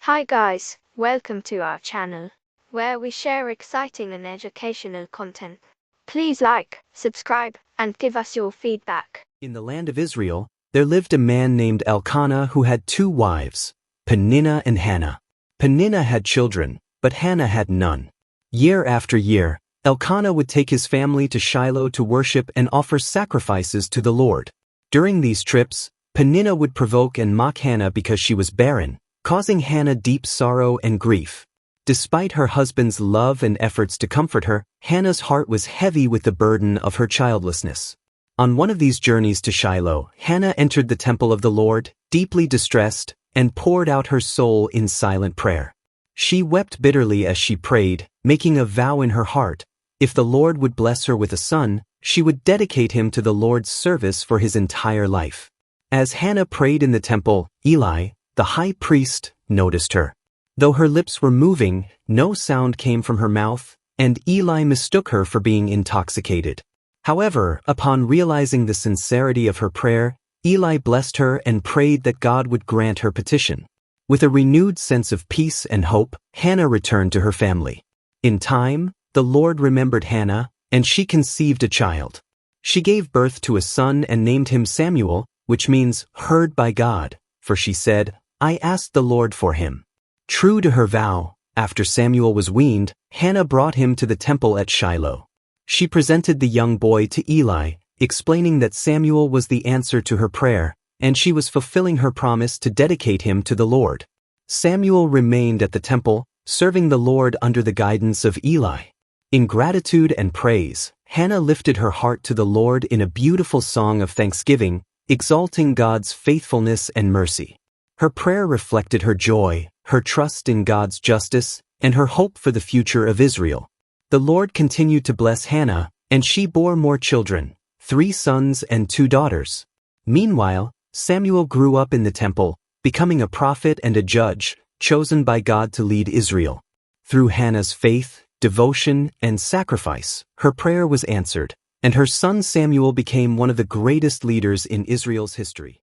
Hi guys, welcome to our channel, where we share exciting and educational content. Please like, subscribe, and give us your feedback. In the land of Israel, there lived a man named Elkanah who had two wives, Peninnah and Hannah. Peninnah had children, but Hannah had none. Year after year, Elkanah would take his family to Shiloh to worship and offer sacrifices to the Lord. During these trips, Peninnah would provoke and mock Hannah because she was barren, causing Hannah deep sorrow and grief. Despite her husband's love and efforts to comfort her, Hannah's heart was heavy with the burden of her childlessness. On one of these journeys to Shiloh, Hannah entered the temple of the Lord, deeply distressed, and poured out her soul in silent prayer. She wept bitterly as she prayed, making a vow in her heart: if the Lord would bless her with a son, she would dedicate him to the Lord's service for his entire life. As Hannah prayed in the temple, Eli, the high priest, noticed her. Though her lips were moving, no sound came from her mouth, and Eli mistook her for being intoxicated. However, upon realizing the sincerity of her prayer, Eli blessed her and prayed that God would grant her petition. With a renewed sense of peace and hope, Hannah returned to her family. In time, the Lord remembered Hannah, and she conceived a child. She gave birth to a son and named him Samuel, which means heard by God, for she said, "I asked the Lord for him." True to her vow, after Samuel was weaned, Hannah brought him to the temple at Shiloh. She presented the young boy to Eli, explaining that Samuel was the answer to her prayer, and she was fulfilling her promise to dedicate him to the Lord. Samuel remained at the temple, serving the Lord under the guidance of Eli. In gratitude and praise, Hannah lifted her heart to the Lord in a beautiful song of thanksgiving, exalting God's faithfulness and mercy. Her prayer reflected her joy, her trust in God's justice, and her hope for the future of Israel. The Lord continued to bless Hannah, and she bore more children, 3 sons and 2 daughters. Meanwhile, Samuel grew up in the temple, becoming a prophet and a judge, chosen by God to lead Israel. Through Hannah's faith, devotion, and sacrifice, her prayer was answered, and her son Samuel became one of the greatest leaders in Israel's history.